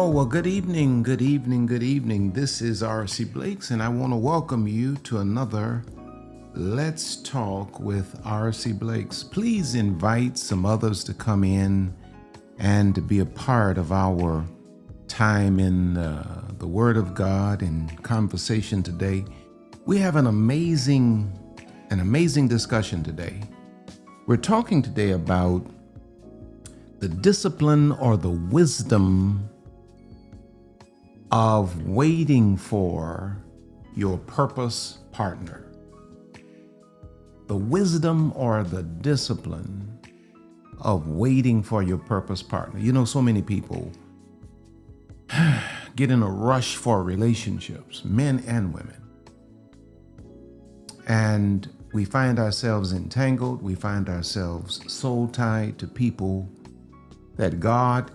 Well, good evening, good evening, good evening. This is RC Blakes, and I want to welcome you to another Let's Talk with RC Blakes. Please invite some others to come in and to be a part of our time in the Word of God and conversation today. We have an amazing discussion today. We're talking today about the discipline or the wisdom of waiting for your purpose partner. The wisdom or the discipline of waiting for your purpose partner. You know, so many people get in a rush for relationships, men and women. And we find ourselves entangled. We find ourselves soul tied to people that God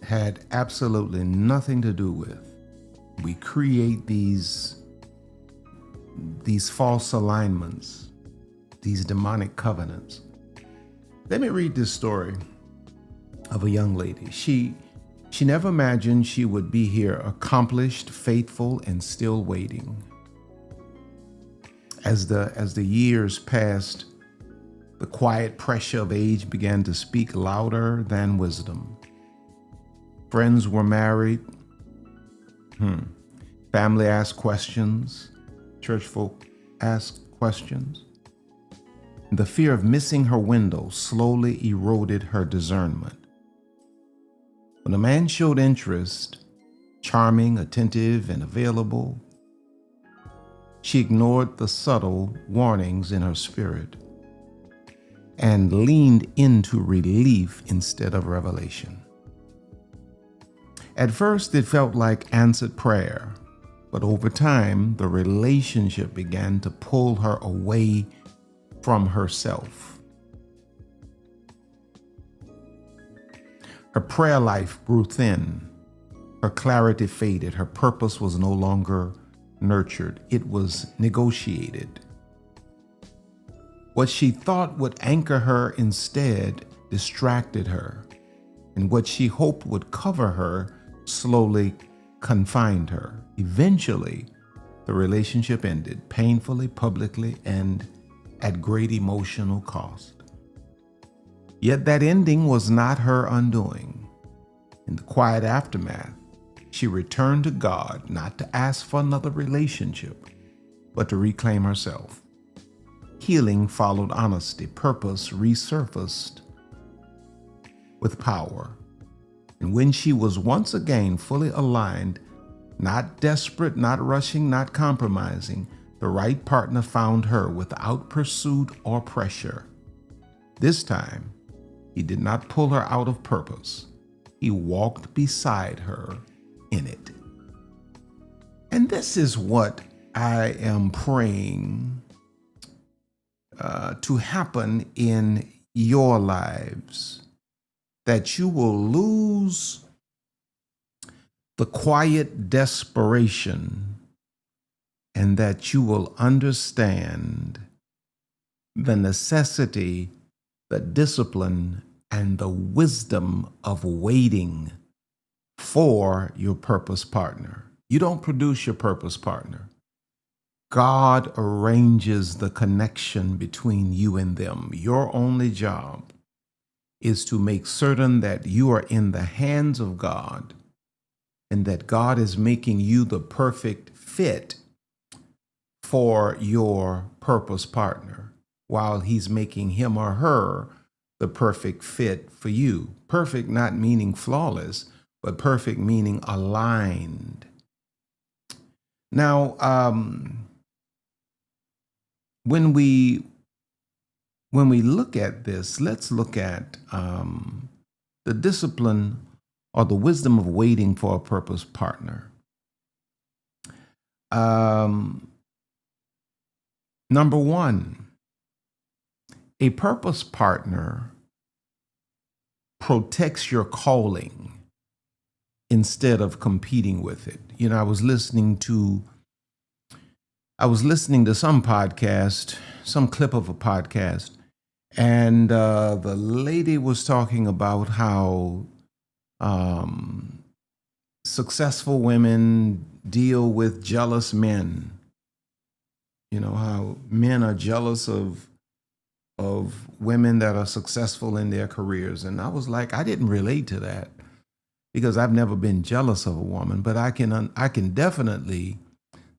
had absolutely nothing to do with. We create these false alignments, these demonic covenants. Let me read this story of a young lady. She never imagined she would be here, accomplished, faithful, and still waiting. As the years passed, the quiet pressure of age began to speak louder than wisdom. Friends were married. Family asked questions. Church folk asked questions. The fear of missing her window slowly eroded her discernment. When a man showed interest, charming, attentive, and available, she ignored the subtle warnings in her spirit and leaned into relief instead of revelation. At first, it felt like answered prayer, but over time, the relationship began to pull her away from herself. Her prayer life grew thin. Her clarity faded. Her purpose was no longer nurtured. It was negotiated. What she thought would anchor her instead distracted her, and what she hoped would cover her slowly confined her. Eventually, the relationship ended painfully, publicly, and at great emotional cost. Yet that ending was not her undoing. In the quiet aftermath, she returned to God, not to ask for another relationship, but to reclaim herself. Healing followed honesty. Purpose resurfaced with power. And when she was once again fully aligned, not desperate, not rushing, not compromising, the right partner found her without pursuit or pressure. This time, he did not pull her out of purpose. He walked beside her in it. And this is what I am praying to happen in your lives, that you will lose the quiet desperation and that you will understand the necessity, the discipline, and the wisdom of waiting for your purpose partner. You don't produce your purpose partner. God arranges the connection between you and them. Your only job is to make certain that you are in the hands of God and that God is making you the perfect fit for your purpose partner, while he's making him or her the perfect fit for you. Perfect not meaning flawless, but perfect meaning aligned. Now, when we look at this, let's look at the discipline or the wisdom of waiting for a purpose partner. Number one, a purpose partner protects your calling instead of competing with it. You know, I was listening to some podcast, some clip of a podcast, and the lady was talking about how successful women deal with jealous men. You know, how men are jealous of women that are successful in their careers. And I was like, I didn't relate to that because I've never been jealous of a woman, but I can definitely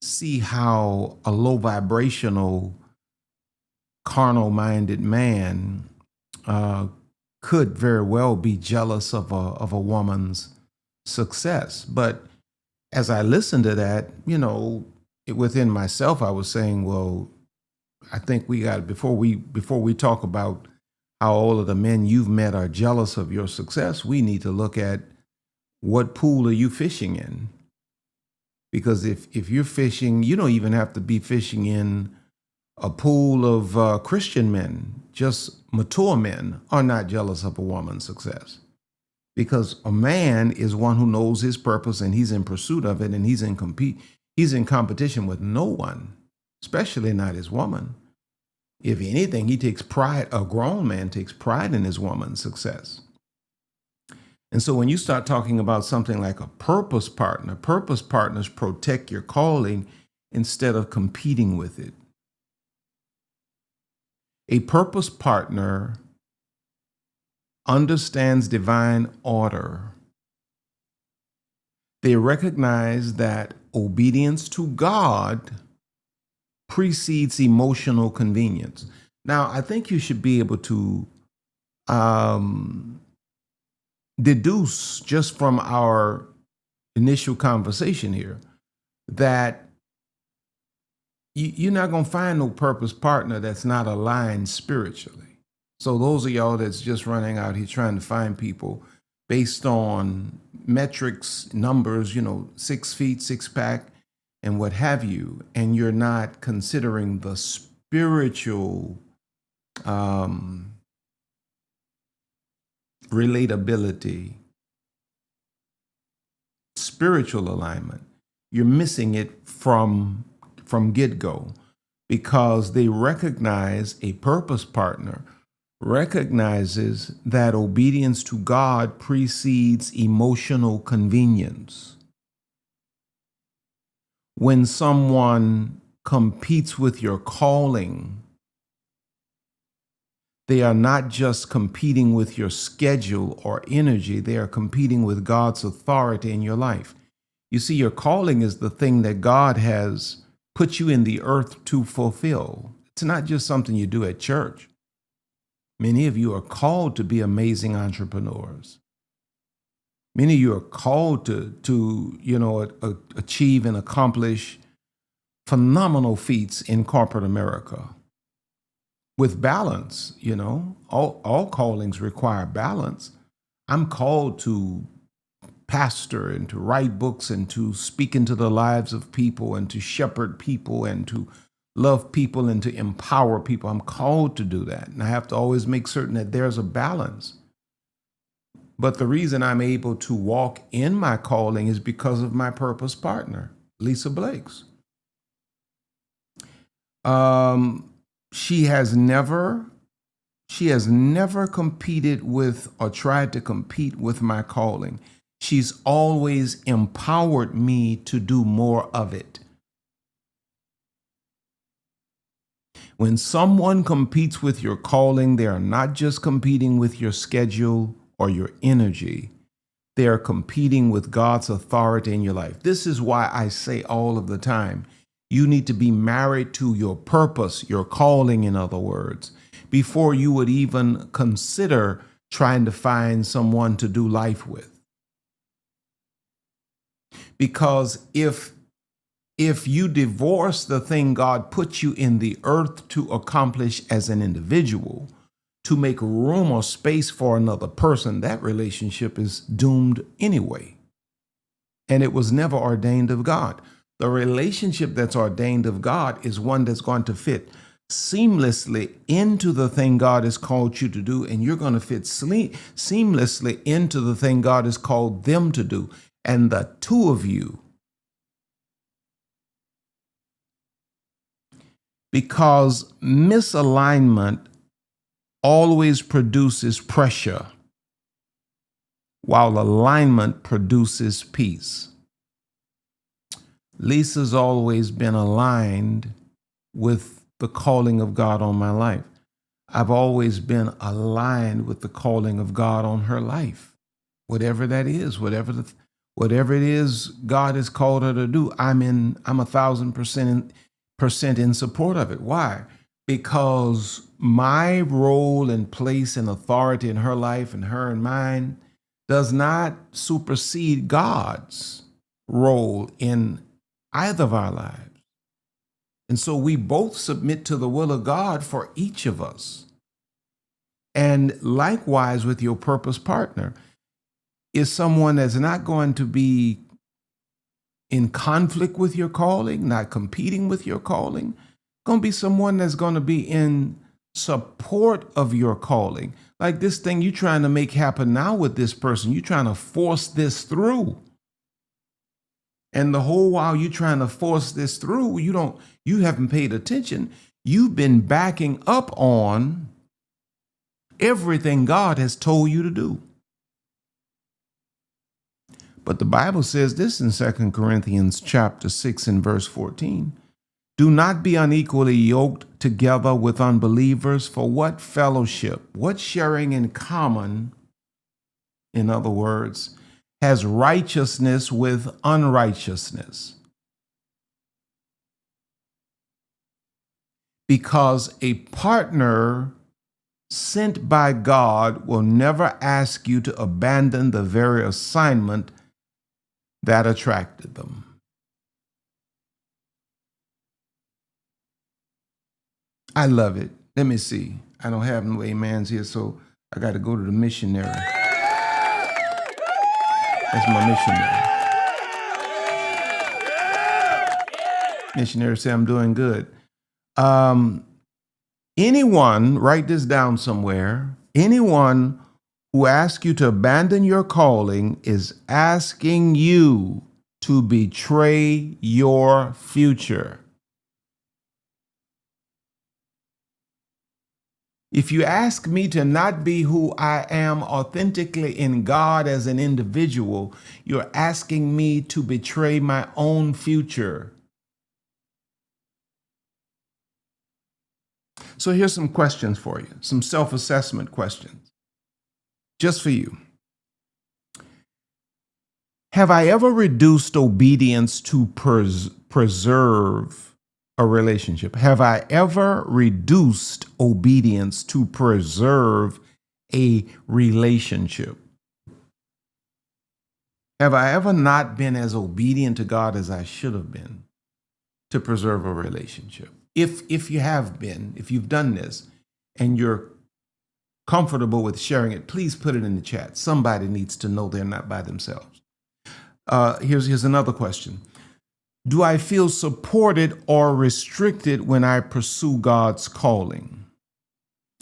see how a low vibrational, carnal minded man could very well be jealous of a woman's success. But as I listened to that, you know, within myself, I was saying, well, I think we got before we talk about how all of the men you've met are jealous of your success, we need to look at what pool are you fishing in? Because if you're fishing, you don't even have to be fishing in a pool of Christian men. Just mature men are not jealous of a woman's success. Because a man is one who knows his purpose and he's in pursuit of it, and he's in competition with no one, especially not his woman. If anything, he takes pride, a grown man takes pride in his woman's success. And so when you start talking about something like a purpose partners protect your calling instead of competing with it. A purpose partner understands divine order. They recognize that obedience to God precedes emotional convenience. Now, I think you should be able to deduce just from our initial conversation here that you're not going to find no purpose partner that's not aligned spiritually. So those of y'all that's just running out here trying to find people based on metrics, numbers, 6 feet, 6-pack, and what have you, and you're not considering the spiritual relatability, spiritual alignment, you're missing it from get-go, because they recognize a purpose partner recognizes that obedience to God precedes emotional convenience. When someone competes with your calling, they are not just competing with your schedule or energy, they are competing with God's authority in your life. You see, your calling is the thing that God has put you in the earth to fulfill. It's not just something you do at church. Many of you are called to be amazing entrepreneurs. Many of you are called to achieve and accomplish phenomenal feats in corporate America with balance. All callings require balance. I'm called to pastor and to write books and to speak into the lives of people and to shepherd people and to love people and to empower people. I'm called to do that. And I have to always make certain that there's a balance. But the reason I'm able to walk in my calling is because of my purpose partner, rcblakes. She has never competed with or tried to compete with my calling. She's always empowered me to do more of it. When someone competes with your calling, they are not just competing with your schedule or your energy. They are competing with God's authority in your life. This is why I say all of the time, you need to be married to your purpose, your calling, in other words, before you would even consider trying to find someone to do life with. Because if you divorce the thing God put you in the earth to accomplish as an individual, to make room or space for another person, that relationship is doomed anyway. And it was never ordained of God. The relationship that's ordained of God is one that's going to fit seamlessly into the thing God has called you to do, and you're going to fit seamlessly into the thing God has called them to do. And the two of you, because misalignment always produces pressure. while alignment produces peace. Lisa's always been aligned with the calling of God on my life. I've always been aligned with the calling of God on her life. Whatever that is, whatever it is God has called her to do, I'm 1,000% in support of it. Why? Because my role and place and authority in her life and her and mine does not supersede God's role in either of our lives. And so we both submit to the will of God for each of us. And likewise with your purpose partner is someone that's not going to be in conflict with your calling, not competing with your calling. Going to be someone that's going to be in support of your calling. Like this thing you're trying to make happen now with this person, you're trying to force this through. And the whole while you're trying to force this through, you haven't paid attention. You've been backing up on everything God has told you to do. But the Bible says this in 2 Corinthians chapter 6 and verse 14. Do not be unequally yoked together with unbelievers, for what fellowship, what sharing in common, in other words, has righteousness with unrighteousness? Because a partner sent by God will never ask you to abandon the very assignment that attracted them. I love it. Let me see. I don't have no amens here, so I got to go to the missionary. That's my missionary. Missionary say I'm doing good. Anyone, write this down somewhere, anyone who asks you to abandon your calling is asking you to betray your future. If you ask me to not be who I am authentically in God as an individual, you're asking me to betray my own future. So here's some questions for you, some self-assessment questions, just for you. Have I ever reduced obedience to preserve a relationship? Have I ever reduced obedience to preserve a relationship? Have I ever not been as obedient to God as I should have been to preserve a relationship? If you have been, if you've done this and you're comfortable with sharing it, please put it in the chat. Somebody needs to know they're not by themselves. Here's another question. Do I feel supported or restricted when I pursue God's calling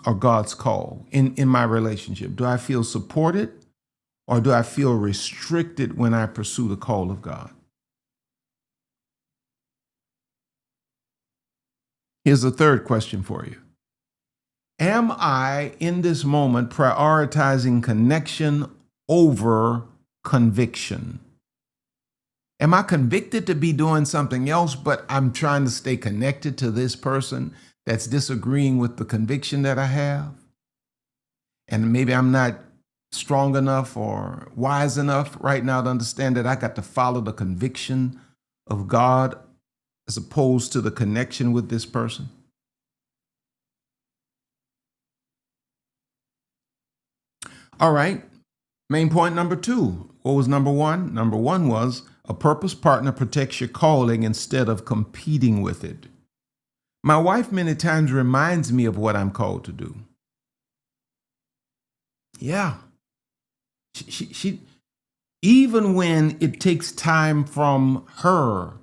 or God's call in my relationship? Do I feel supported or do I feel restricted when I pursue the call of God? Here's a third question for you. Am I in this moment prioritizing connection over conviction? Am I convicted to be doing something else, but I'm trying to stay connected to this person that's disagreeing with the conviction that I have? And maybe I'm not strong enough or wise enough right now to understand that I got to follow the conviction of God as opposed to the connection with this person. All right. Main point number 2. What was number 1? Number 1 was a purpose partner protects your calling instead of competing with it. My wife many times reminds me of what I'm called to do. Yeah. She even when it takes time from her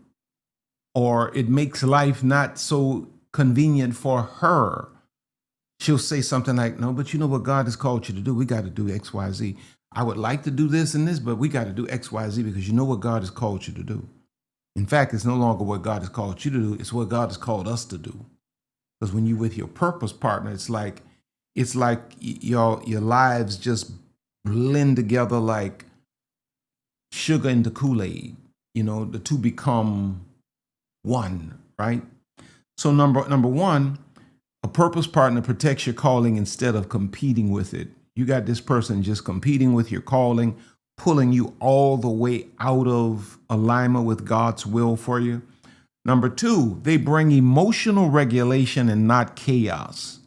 or it makes life not so convenient for her, she'll say something like, no, but you know what God has called you to do? We got to do X, Y, Z. I would like to do this and this, but we got to do X, Y, Z because you know what God has called you to do. In fact, it's no longer what God has called you to do. It's what God has called us to do. Because when you're with your purpose partner, it's like your lives just blend together like sugar into Kool-Aid. The two become one, right? So number one, a purpose partner protects your calling instead of competing with it. You got this person just competing with your calling, pulling you all the way out of alignment with God's will for you. Number two, they bring emotional regulation and not chaos.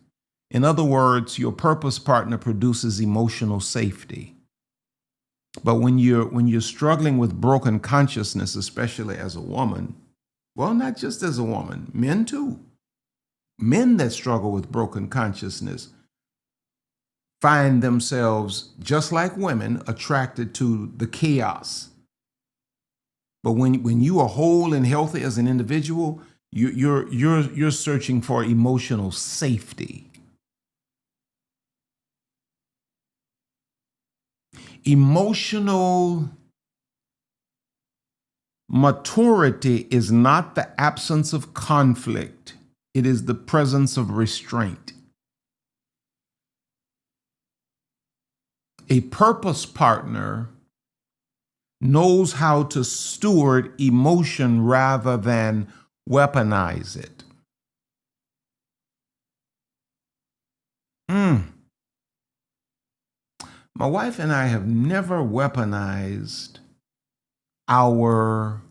In other words, your purpose partner produces emotional safety. But when you're struggling with broken consciousness, especially as a woman, well, not just as a woman, men too. Men that struggle with broken consciousness find themselves, just like women, attracted to the chaos. But when you are whole and healthy as an individual, you're searching for emotional safety. Emotional maturity is not the absence of conflict. It is the presence of restraint. A purpose partner knows how to steward emotion rather than weaponize it. My wife and I have never weaponized our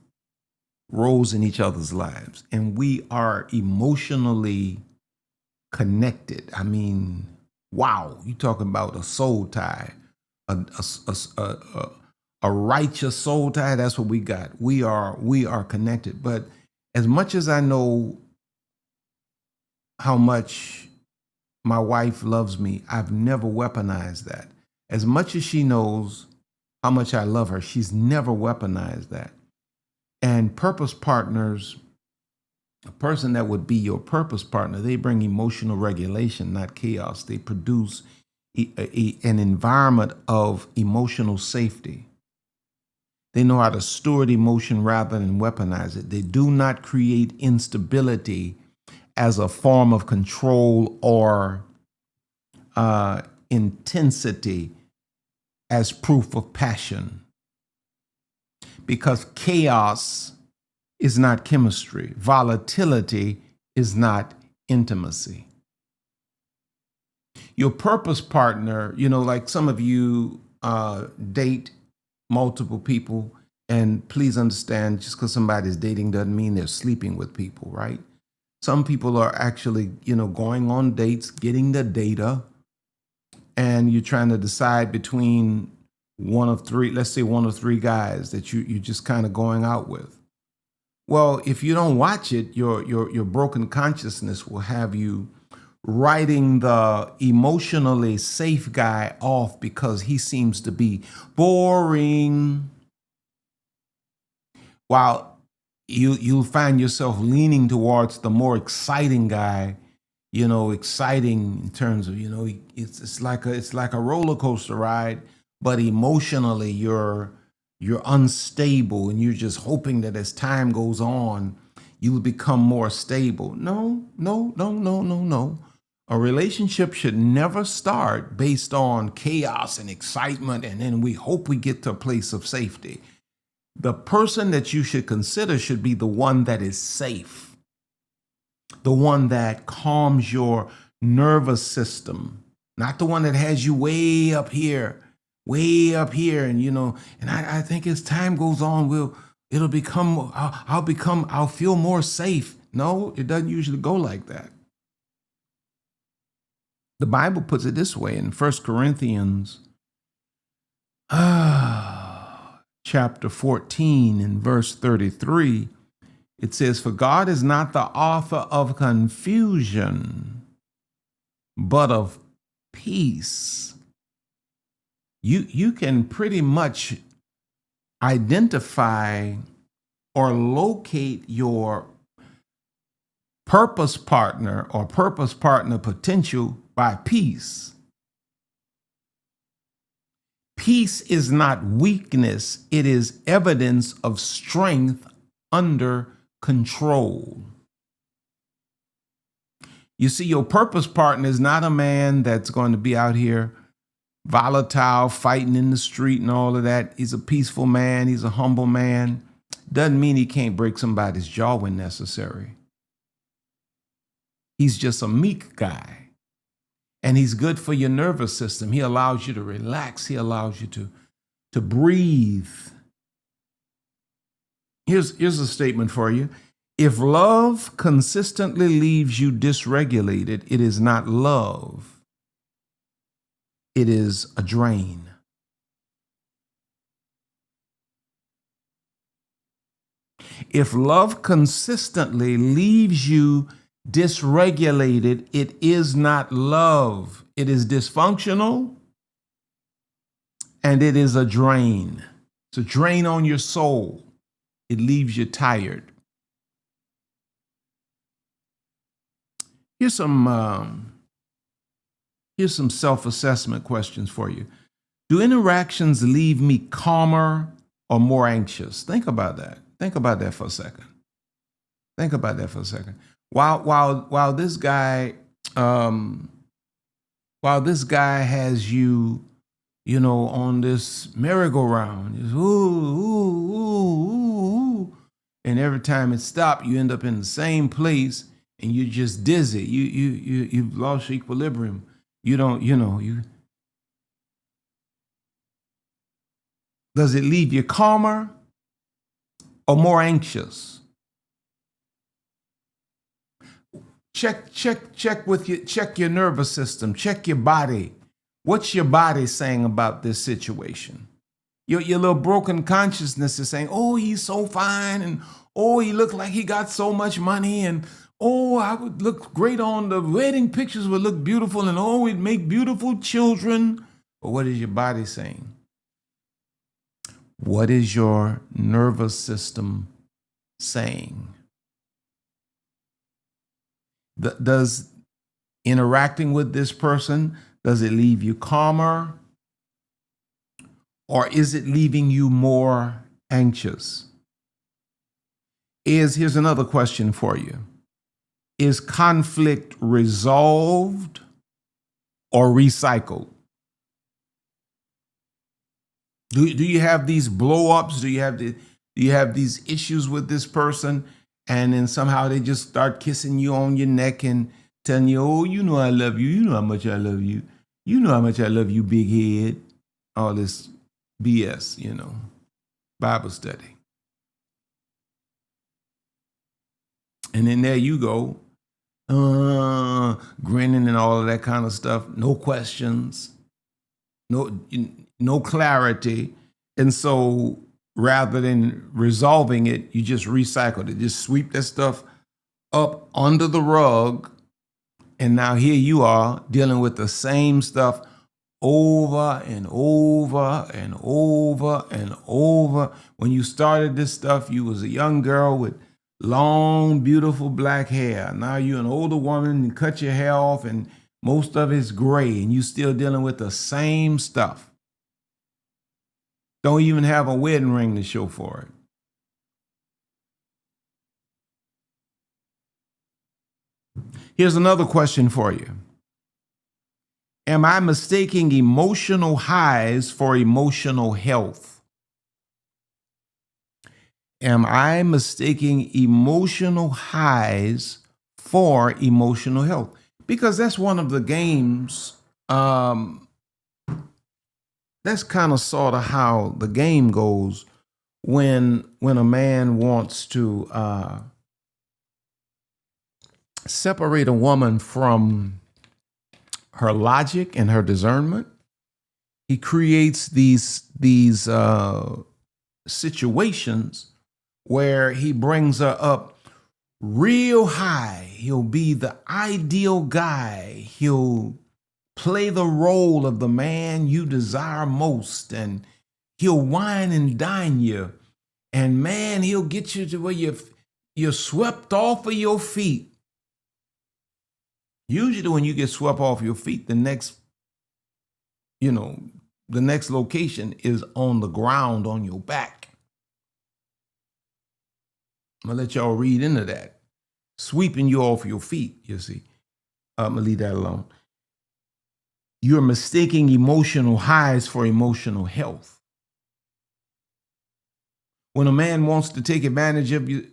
roles in each other's lives, and we are emotionally connected. I mean, wow, you talking about a soul tie, a righteous soul tie. That's what we got. We are connected. But as much as I know how much my wife loves me, I've never weaponized that. As much as she knows how much I love her, she's never weaponized that. And purpose partners, a person that would be your purpose partner, they bring emotional regulation, not chaos. They produce an environment of emotional safety. They know how to steward emotion rather than weaponize it. They do not create instability as a form of control or intensity as proof of passion. Because chaos is not chemistry. Volatility is not intimacy. Your purpose partner, like some of you date multiple people, and please understand, just because somebody's dating doesn't mean they're sleeping with people, right? Some people are actually, going on dates, getting the data, and you're trying to decide between one of three, let's say one of three guys that you're just kind of going out with. Well, if you don't watch it, your broken consciousness will have you writing the emotionally safe guy off because he seems to be boring. While you'll find yourself leaning towards the more exciting guy, exciting in terms of, it's like a roller coaster ride, but emotionally you're unstable, and you're just hoping that as time goes on, you will become more stable. No. A relationship should never start based on chaos and excitement, and then we hope we get to a place of safety. The person that you should consider should be the one that is safe, the one that calms your nervous system, not the one that has you way up here. And I think as time goes on, I'll feel more safe. No, it doesn't usually go like that. The Bible puts it this way in 1 Corinthians chapter 14 and verse 33. It says, "For God is not the author of confusion, but of peace." You can pretty much identify or locate your purpose partner or purpose partner potential by peace. Peace is not weakness, it is evidence of strength under control. You see, your purpose partner is not a man that's going to be out here volatile, fighting in the street and all of that. He's a peaceful man. He's a humble man. Doesn't mean he can't break somebody's jaw when necessary. He's just a meek guy. And he's good for your nervous system. He allows you to relax. He allows you to breathe. Here's a statement for you. If love consistently leaves you dysregulated, it is not love. It is a drain. If love consistently leaves you dysregulated, it is not love. It is dysfunctional and it is a drain. It's a drain on your soul. It leaves you tired. Here's some self-assessment questions for you. Do interactions leave me calmer or more anxious? Think about that. Think about that for a second. Think about that for a second. While this guy has you, on this merry-go-round, just, ooh, ooh, ooh, ooh, and every time it stops, you end up in the same place, and you're just dizzy. You've lost your equilibrium. Does it leave you calmer or more anxious? Check your nervous system. Check your body. What's your body saying about this situation? Your little broken consciousness is saying, oh, he's so fine, and oh, he looked like he got so much money, and oh, I would look great on the wedding pictures, would look beautiful, and oh, we'd make beautiful children. But what is your body saying? What is your nervous system saying? Does interacting with this person, does it leave you calmer? Or is it leaving you more anxious? Here's another question for you. Is conflict resolved or recycled? Do you have these blow-ups? Do you have these issues with this person, and then somehow they just start kissing you on your neck and telling you, oh, you know I love you. You know how much I love you. You know how much I love you, big head. All this BS, Bible study. And then there you go, grinning and all of that kind of stuff. No questions, no clarity. And so rather than resolving it, you just recycle it. Just sweep that stuff up under the rug. And now here you are dealing with the same stuff over and over and over and over. When you started this stuff, you was a young girl with long, beautiful black hair. Now you're an older woman and cut your hair off and most of it's gray, and you still dealing with the same stuff. Don't even have a wedding ring to show for it. Here's another question for you. Am I mistaking emotional highs for emotional health? Am I mistaking emotional highs for emotional health? Because that's one of the games. That's kind of sort of how the game goes when a man wants to separate a woman from her logic and her discernment. He creates these situations where he brings her up real high. He'll be the ideal guy. He'll play the role of the man you desire most, and he'll wine and dine you. And man, he'll get you to where you're swept off of your feet. Usually when you get swept off your feet, the next location is on the ground on your back. I'm gonna let y'all read into that. Sweeping you off your feet, you see. I'm gonna leave that alone. You're mistaking emotional highs for emotional health. When a man wants to take advantage of you,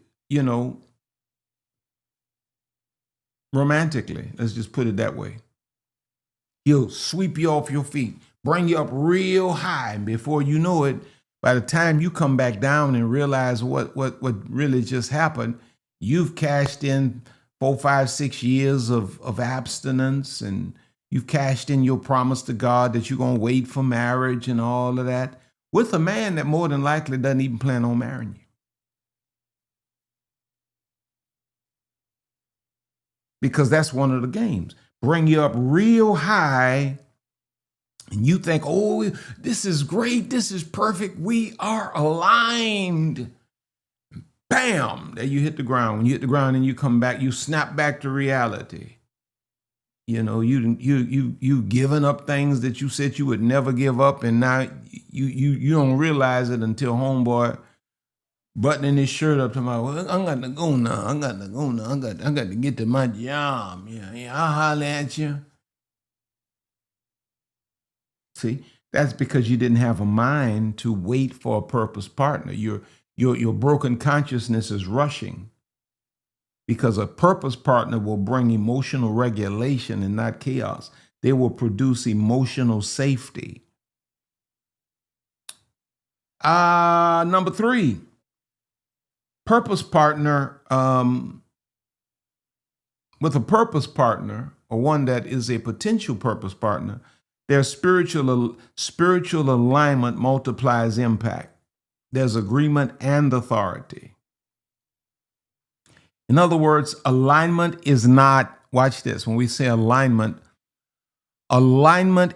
romantically, let's just put it that way, he'll sweep you off your feet, bring you up real high, and before you know it, by the time you come back down and realize what really just happened, you've cashed in 4, 5, 6 years of abstinence, and you've cashed in your promise to God that you're going to wait for marriage and all of that with a man that more than likely doesn't even plan on marrying you. Because that's one of the games. Bring you up real high, and you think, oh, this is great, this is perfect, we are aligned. Bam! There you hit the ground. When you hit the ground and you come back, you snap back to reality. You've given up things that you said you would never give up, and now you don't realize it until homeboy buttoning his shirt up to my, well, I got to go now. I got to get to my job. Yeah, I'll holler at you. See, that's because you didn't have a mind to wait for a purpose partner. Your broken consciousness is rushing, because a purpose partner will bring emotional regulation and not chaos. They will produce emotional safety. Number 3, purpose partner. With a purpose partner, or one that is a potential purpose partner, their spiritual alignment multiplies impact. There's agreement and authority. In other words, alignment is not, watch this, when we say alignment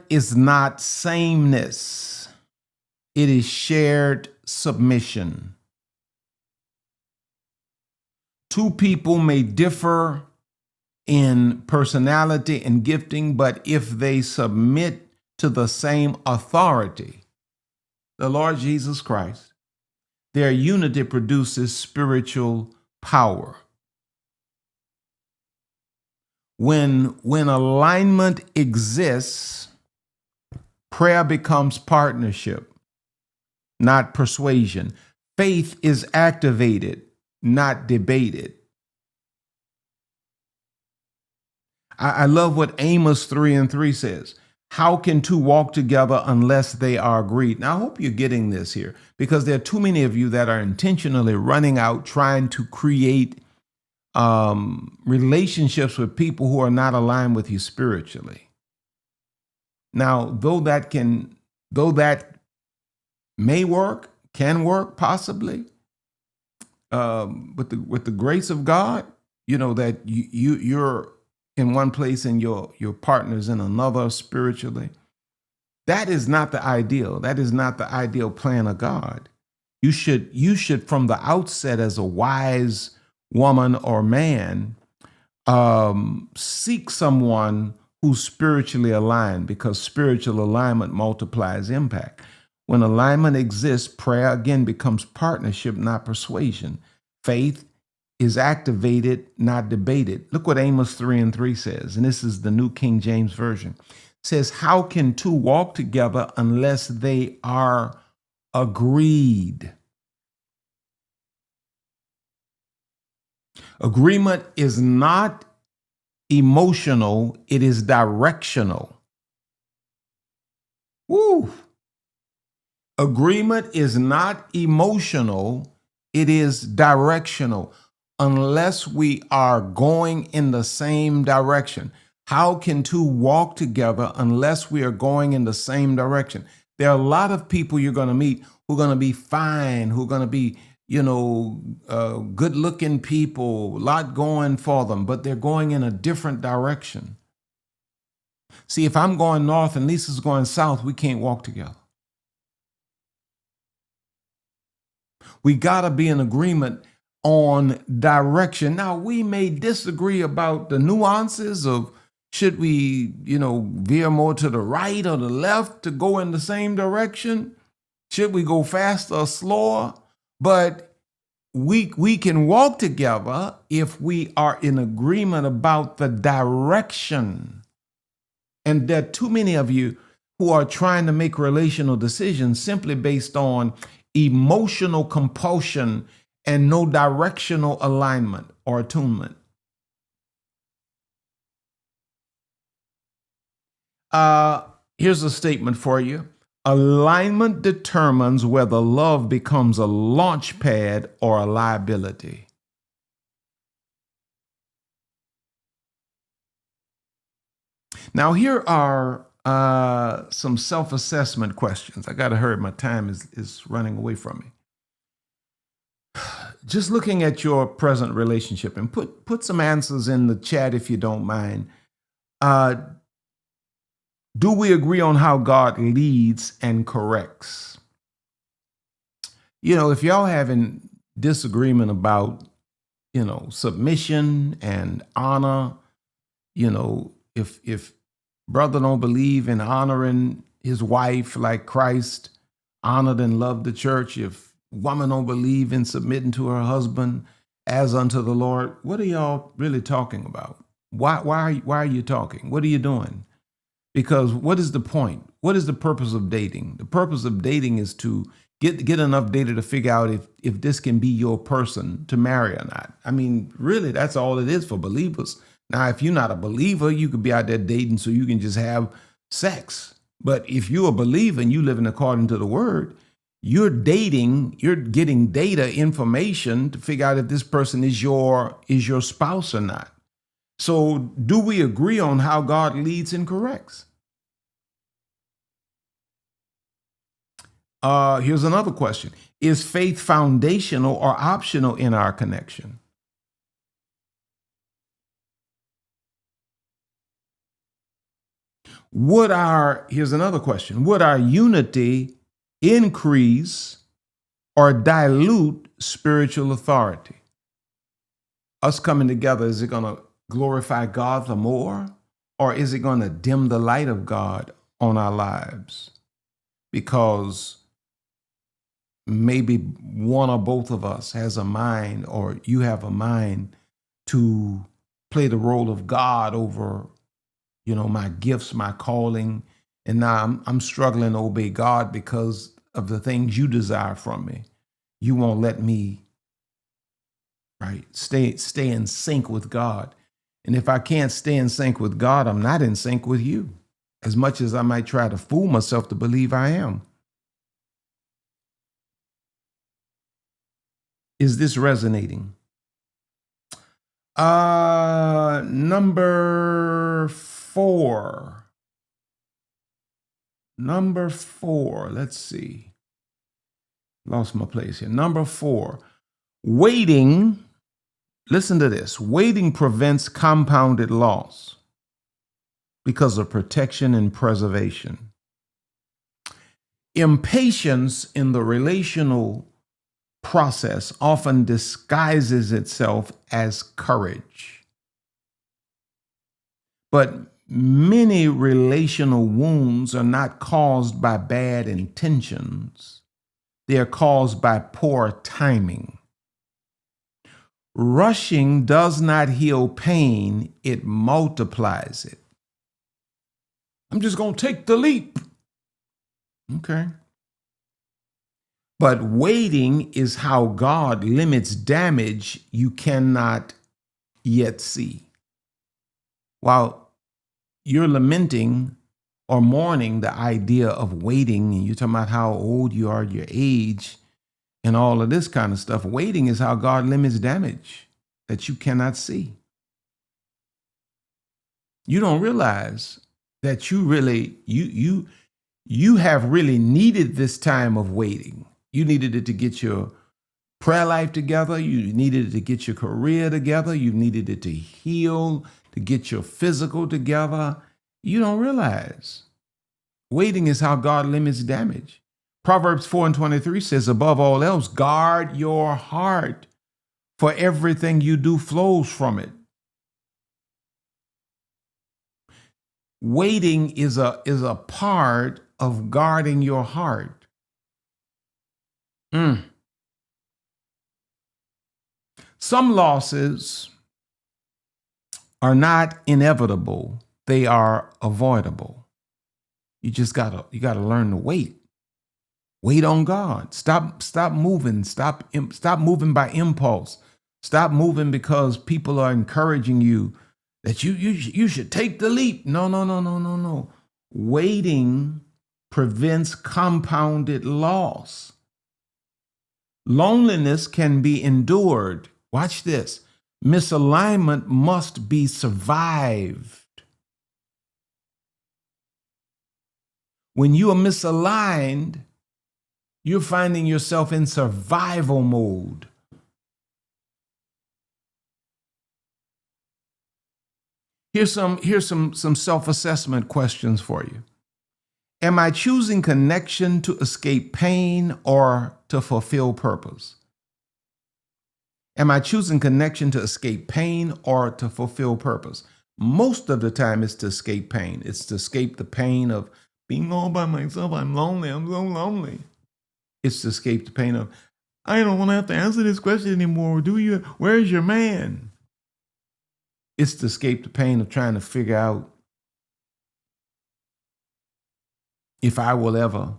is not sameness. It is shared submission. Two people may differ in personality and gifting, but if they submit to the same authority, the Lord Jesus Christ, their unity produces spiritual power. When alignment exists, prayer becomes partnership, not persuasion. Faith is activated, not debated. I love what Amos 3:3 says. How can two walk together unless they are agreed? Now, I hope you're getting this here, because there are too many of you that are intentionally running out trying to create relationships with people who are not aligned with you spiritually. Now, though that may work, can work possibly, with the grace of God, that you're in one place and your partner's in another spiritually. That is not the ideal. That is not the ideal plan of God. You should from the outset, as a wise woman or man, seek someone who's spiritually aligned, because spiritual alignment multiplies impact. When alignment exists, prayer again becomes partnership, not persuasion. Faith is activated, not debated. Look what Amos 3:3 says, and this is the New King James Version. It says, how can two walk together unless they are agreed? Agreement is not emotional, it is directional. Woo! Agreement is not emotional, it is directional. Unless we are going in the same direction. How can two walk together unless we are going in the same direction? There are a lot of people you're going to meet who are going to be fine, who are going to be, good looking people, a lot going for them, but they're going in a different direction. See, if I'm going north and Lisa's going south, we can't walk together. We got to be in agreement on direction. Now, we may disagree about the nuances of should we, veer more to the right or the left to go in the same direction? Should we go faster or slower? But we can walk together if we are in agreement about the direction. And there are too many of you who are trying to make relational decisions simply based on emotional compulsion and no directional alignment or attunement. Here's a statement for you. Alignment determines whether love becomes a launch pad or a liability. Now, here are some self-assessment questions. I got to hurry. My time is running away from me. Just looking at your present relationship, and put some answers in the chat if you don't mind. Do we agree on how God leads and corrects? You know, if y'all having disagreement about, submission and honor, if brother don't believe in honoring his wife like Christ honored and loved the church, if woman don't believe in submitting to her husband as unto the Lord, what are y'all really talking about? Why are you talking? What are you doing? Because what is the point? What is the purpose of dating? The purpose of dating is to get enough data to figure out if this can be your person to marry or not. I mean, really, that's all it is for believers. Now, if you're not a believer, you could be out there dating so you can just have sex. But if you're a believer and you living according to the word, you're dating, you're getting data, information to figure out if this person is your spouse or not. So do we agree on how God leads and corrects? Here's another question. Is faith foundational or optional in our connection? Here's another question. Would our unity increase or dilute spiritual authority? Us coming together, is it going to glorify God the more, or is it going to dim the light of God on our lives? Because maybe one or both of us has a mind, or you have a mind to play the role of God over, my gifts, my calling. And now I'm struggling to obey God because of the things you desire from me. You won't let me, right, stay in sync with God. And if I can't stay in sync with God, I'm not in sync with you, as much as I might try to fool myself to believe I am. Is this resonating? Number four. Let's see. Lost my place here. Number 4. Waiting. Listen to this. Waiting prevents compounded loss because of protection and preservation. Impatience in the relational process often disguises itself as courage. But many relational wounds are not caused by bad intentions. They are caused by poor timing. Rushing does not heal pain, it multiplies it. I'm just going to take the leap. Okay. But waiting is how God limits damage you cannot yet see. While you're lamenting or mourning the idea of waiting, and you're talking about how old you are, your age, and all of this kind of stuff, waiting is how God limits damage that you cannot see. You don't realize that you have really needed this time of waiting. You needed it to get your prayer life together. You needed it to get your career together. You needed it to heal, to get your physical together. You don't realize. Waiting is how God limits damage. Proverbs 4:23 says, above all else, guard your heart, for everything you do flows from it. Waiting is a part of guarding your heart. Some losses are not inevitable, they are avoidable. You gotta learn to wait. Wait on God. Stop moving. Stop moving by impulse. Stop moving because people are encouraging you that you should take the leap. No, no, no, no, no, no. Waiting prevents compounded loss. Loneliness can be endured. Watch this. Misalignment must be survived. When you are misaligned, you're finding yourself in survival mode. Here's some self-assessment questions for you. Am I choosing connection to escape pain or to fulfill purpose? Am I choosing connection to escape pain or to fulfill purpose? Most of the time it's to escape pain. It's to escape the pain of being all by myself. I'm lonely. I'm so lonely. It's to escape the pain of, I don't want to have to answer this question anymore. Do you? Where's your man? It's to escape the pain of trying to figure out if I will ever.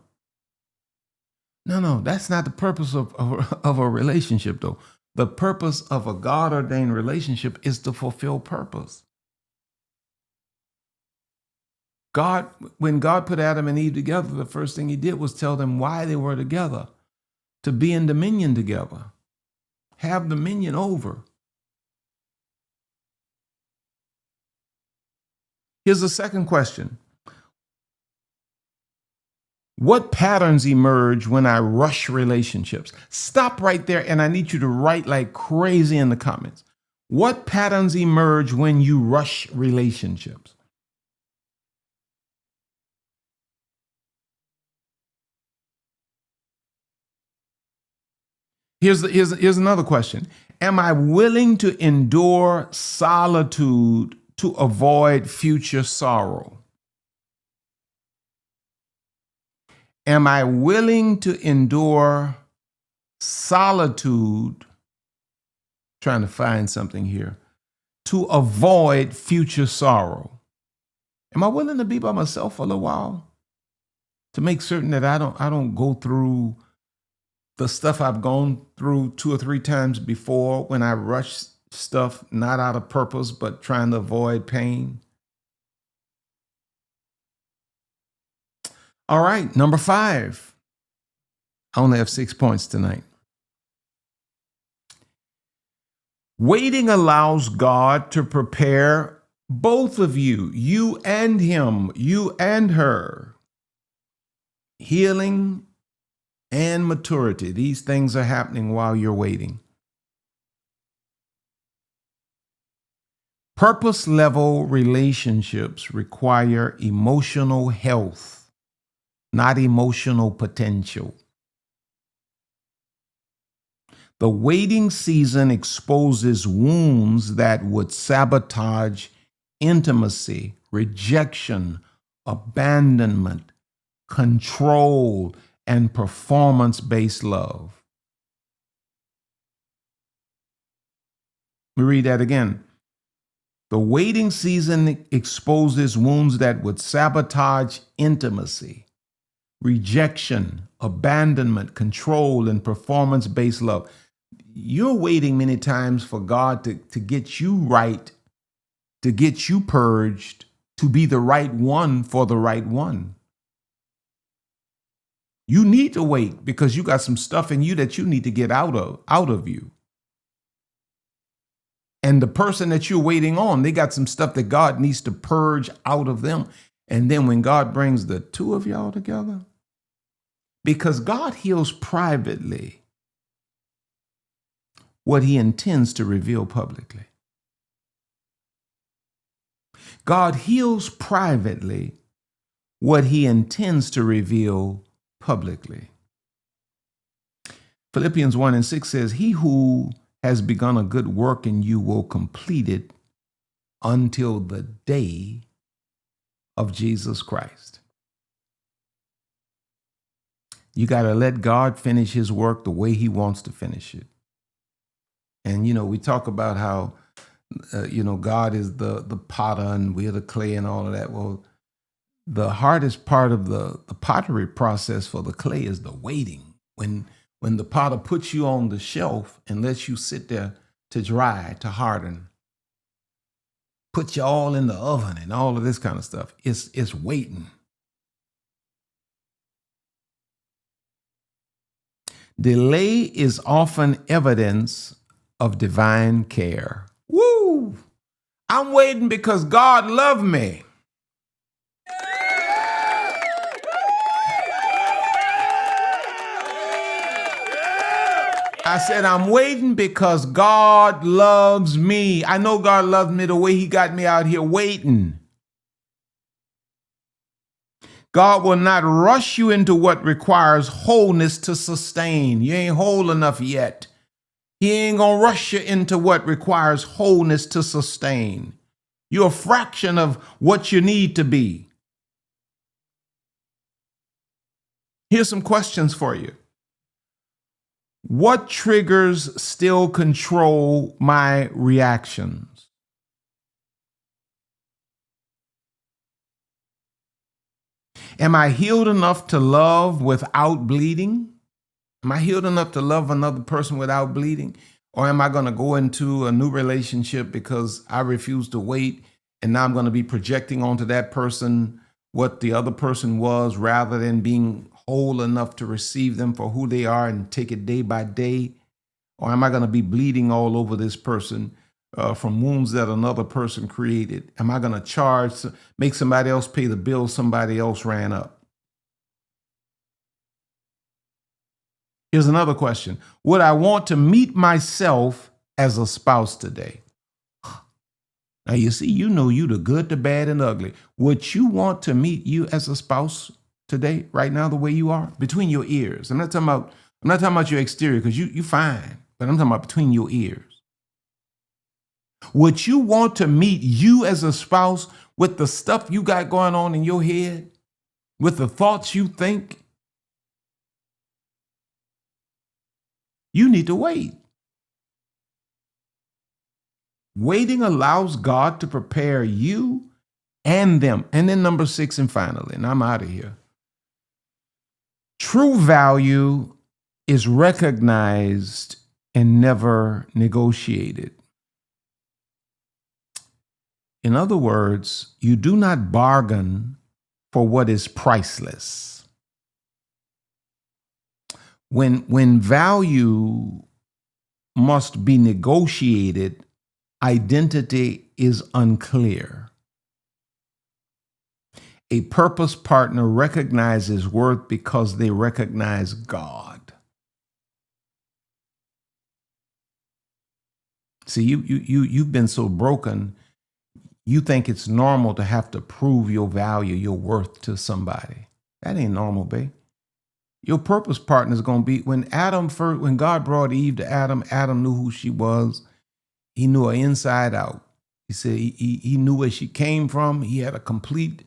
No, that's not the purpose of a relationship, though. The purpose of a God-ordained relationship is to fulfill purpose. When God put Adam and Eve together, the first thing he did was tell them why they were together, to be in dominion together, have dominion over. Here's the second question. What patterns emerge when I rush relationships? Stop right there, and I need you to write like crazy in the comments. What patterns emerge when you rush relationships? Here's another question. Am I willing to endure solitude to avoid future sorrow? Am I willing to endure solitude, trying to find something here, to avoid future sorrow? Am I willing to be by myself for a little while to make certain that I don't go through the stuff I've gone through 2 or 3 times before when I rush stuff not out of purpose but trying to avoid pain? All right, number 5. I only have 6 points tonight. Waiting allows God to prepare both of you, you and him, you and her. Healing and maturity. These things are happening while you're waiting. Purpose-level relationships require emotional health, not emotional potential. The waiting season exposes wounds that would sabotage intimacy, rejection, abandonment, control, and performance-based love. Let me read that again. The waiting season exposes wounds that would sabotage intimacy, rejection, abandonment, control, and performance-based love. You're waiting many times for God to get you right, to get you purged, to be the right one for the right one. You need to wait because you got some stuff in you that you need to get out of you. And the person that you're waiting on, they got some stuff that God needs to purge out of them. And then when God brings the two of y'all together, because God heals privately what he intends to reveal publicly. God heals privately what he intends to reveal publicly. Philippians 1:6 says, he who has begun a good work in you will complete it until the day of Jesus Christ. You got to let God finish his work the way he wants to finish it. And, we talk about how, God is the potter and we're the clay and all of that. Well, the hardest part of the pottery process for the clay is the waiting. When the potter puts you on the shelf and lets you sit there to dry, to harden, put you all in the oven and all of this kind of stuff. It's waiting. Delay is often evidence of divine care. Woo! I'm waiting because God loved me. I said, I'm waiting because God loves me. I know God loves me the way he got me out here waiting. God will not rush you into what requires wholeness to sustain. You ain't whole enough yet. He ain't gonna rush you into what requires wholeness to sustain. You're a fraction of what you need to be. Here's some questions for you. What triggers still control my reactions? Am I healed enough to love without bleeding? Am I healed enough to love another person without bleeding? Or am I going to go into a new relationship because I refuse to wait and now I'm going to be projecting onto that person what the other person was rather than being whole enough to receive them for who they are and take it day by day? Or am I going to be bleeding all over this person from wounds that another person created? Am I going to make somebody else pay the bill somebody else ran up? Here's another question. Would I want to meet myself as a spouse today? Now, you see, you the good, the bad, and ugly. Would you want to meet you as a spouse today, right now, the way you are? Between your ears. I'm not talking about your exterior, because you fine, but I'm talking about between your ears. Would you want to meet you as a spouse with the stuff you got going on in your head? With the thoughts you think? You need to wait. Waiting allows God to prepare you and them. And then number 6, and finally, and I'm out of here. True value is recognized and never negotiated. In other words, you do not bargain for what is priceless. When value must be negotiated, identity is unclear. A purpose partner recognizes worth because they recognize God. See, you've been so broken, you think it's normal to have to prove your value, your worth to somebody. That ain't normal, babe. Your purpose partner is going to be, when God brought Eve to Adam, Adam knew who she was. He knew her inside out. He said he knew where she came from. He had a complete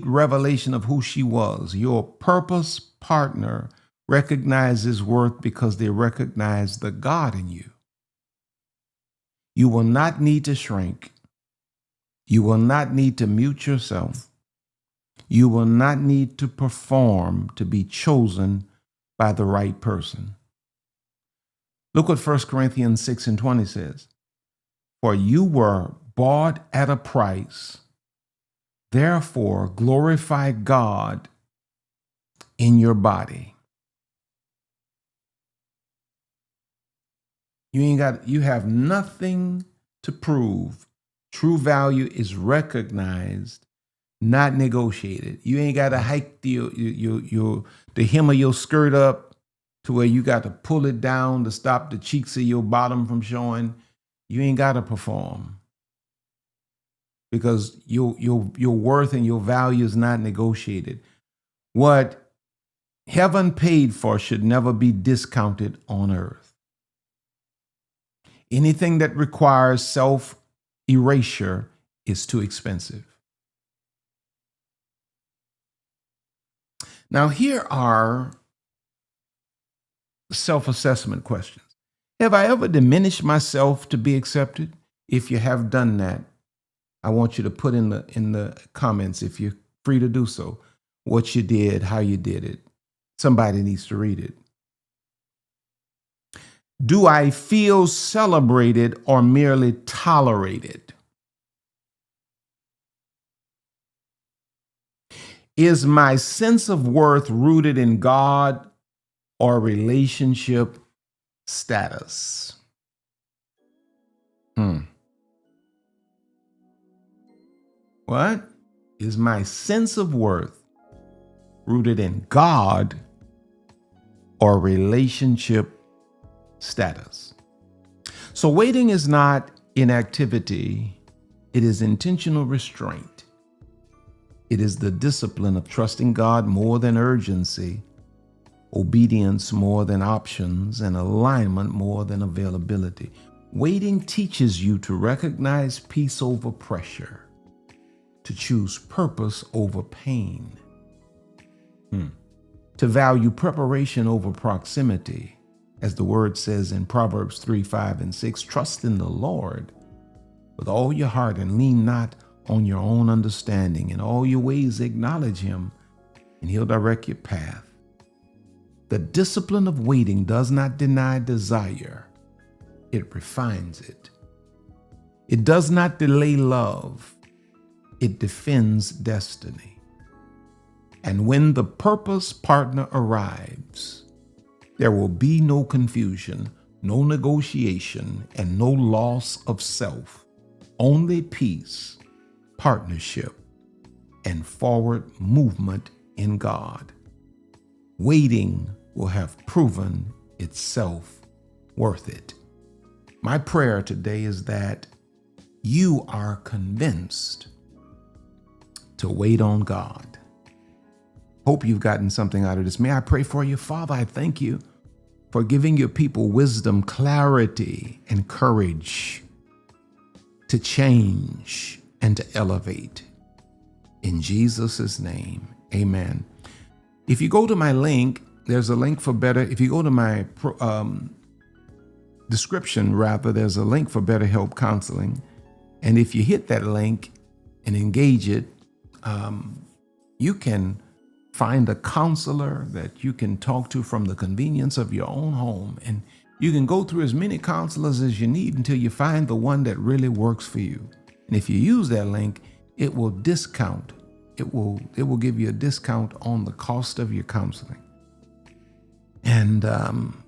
revelation of who she was. Your purpose partner recognizes worth because they recognize the God in you. You will not need to shrink. You will not need to mute yourself. You will not need to perform to be chosen by the right person. Look what 1 Corinthians 6:20 says. For you were bought at a price. Therefore, glorify God in your body. You have nothing to prove. True value is recognized, not negotiated. You ain't got to hike the hem of your skirt up to where you got to pull it down to stop the cheeks of your bottom from showing. You ain't got to perform, because your worth and your value is not negotiated. What heaven paid for should never be discounted on earth. Anything that requires self-erasure is too expensive. Now, here are self-assessment questions. Have I ever diminished myself to be accepted? If you have done that, I want you to put in the comments, if you're free to do so, what you did, how you did it. Somebody needs to read it. Do I feel celebrated or merely tolerated? Is my sense of worth rooted in God or relationship status? What? Is my sense of worth rooted in God or relationship status? So waiting is not inactivity. It is intentional restraint. It is the discipline of trusting God more than urgency, obedience more than options, and alignment more than availability. Waiting teaches you to recognize peace over pressure, to choose purpose over pain, to value preparation over proximity. As the word says in Proverbs 3, 5, and 6, trust in the Lord with all your heart and lean not on your own understanding. In all your ways acknowledge him, and he'll direct your path. The discipline of waiting does not deny desire. It refines it. It does not delay love. It defends destiny. And when the purpose partner arrives, there will be no confusion, no negotiation, and no loss of self. Only peace, partnership, and forward movement in God. Waiting will have proven itself worth it. My prayer today is that you are convinced to wait on God. Hope you've gotten something out of this. May I pray for you? Father, I thank you for giving your people wisdom, clarity, and courage to change and to elevate. In Jesus' name, amen. If you go to my link, there's a link for better. If you go to my description, rather, there's a link for BetterHelp Counseling. And if you hit that link and engage it, you can find a counselor that you can talk to from the convenience of your own home. And you can go through as many counselors as you need until you find the one that really works for you. And if you use that link, it will discount. It will give you a discount on the cost of your counseling. And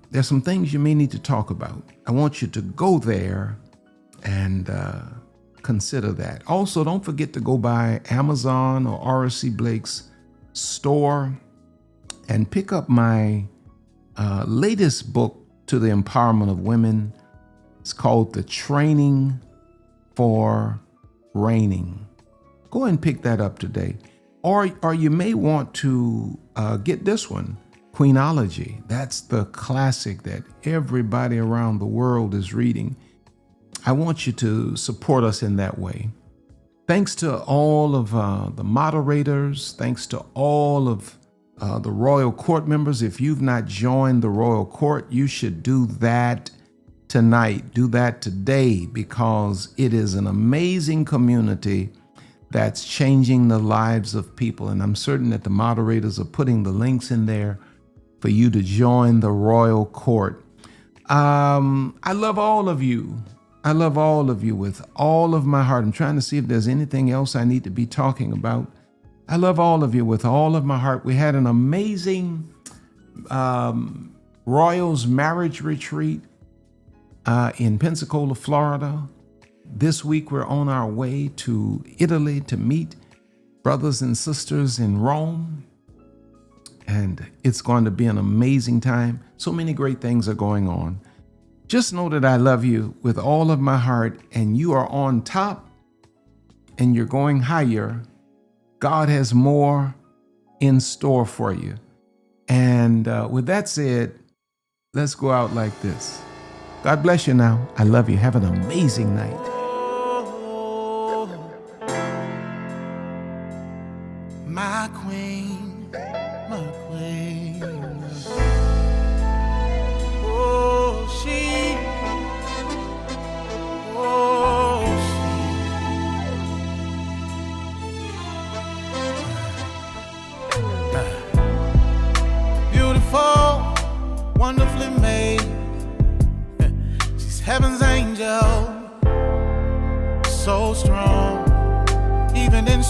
there's some things you may need to talk about. I want you to go there and consider that. Also, don't forget to go by Amazon or rcblakes store and pick up my latest book to the empowerment of women. It's called The Training for Reigning. Go and pick that up today. Or you may want to get this one, Queenology. That's the classic that everybody around the world is reading. I want you to support us in that way. Thanks to all of the moderators. Thanks to all of the Royal Court members. If you've not joined the Royal Court, you should do that tonight. Do that today, because it is an amazing community that's changing the lives of people. And I'm certain that the moderators are putting the links in there for you to join the Royal Court. I love all of you. I love all of you with all of my heart. I'm trying to see if there's anything else I need to be talking about. I love all of you with all of my heart. We had an amazing Royals marriage retreat in Pensacola, Florida. This week, we're on our way to Italy to meet brothers and sisters in Rome. And it's going to be an amazing time. So many great things are going on. Just know that I love you with all of my heart, and you are on top and you're going higher. God has more in store for you. And with that said, let's go out like this. God bless you now. I love you. Have an amazing night. My queen, my queen. Oh, she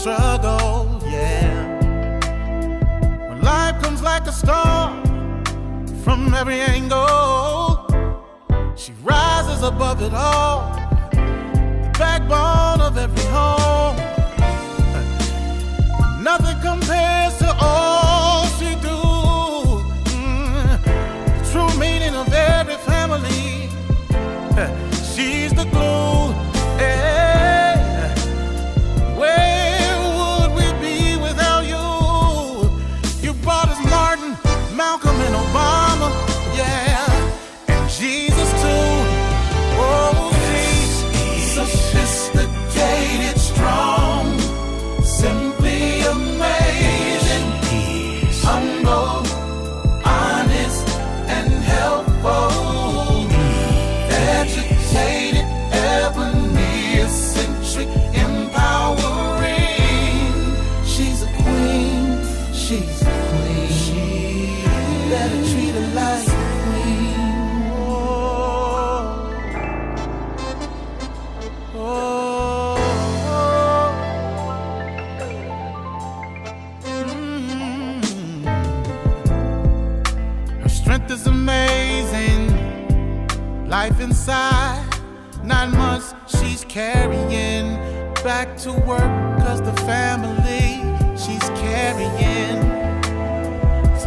struggle, yeah. When life comes like a storm from every angle, she rises above it all, the backbone of every home. Nothing compares to all she do. The true meaning of every family. She's the glue. Yeah. Where would we be without you? You brought us Martin, Malcolm, and Obama. Yeah, and Jesus too. Oh, she's sophisticated, strong, simply amazing, humble, honest, and helpful, educated, ebony, eccentric, empowering. She's a queen, she's a queen. You better treat her like a queen. Oh, Her strength is amazing. Life inside, 9 months she's carrying back to work, 'cause the family she's carrying.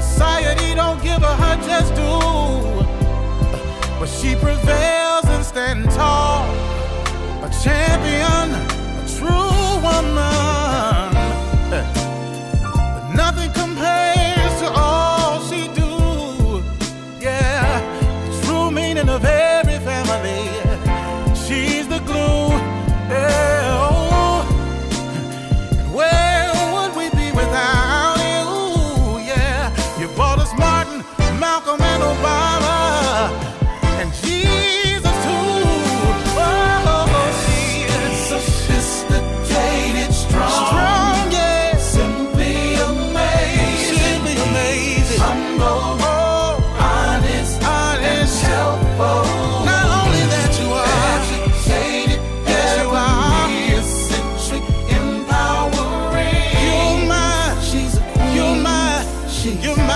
Society don't give her just due, but she prevails and stands tall. A champion, a true woman. But nothing compares to all she do. Yeah, the true meaning of every family. She's the glue. Yeah, oh. And where would we be without you? Yeah, you brought us Martin, Malcolm, and Obama, and Jesus too. Oh, she is sophisticated, strong, yeah, simply amazing, humble, honest, and helpful. Not only that you are educated, yes you are, eccentric, empowering. You're my, she's a queen. You're my,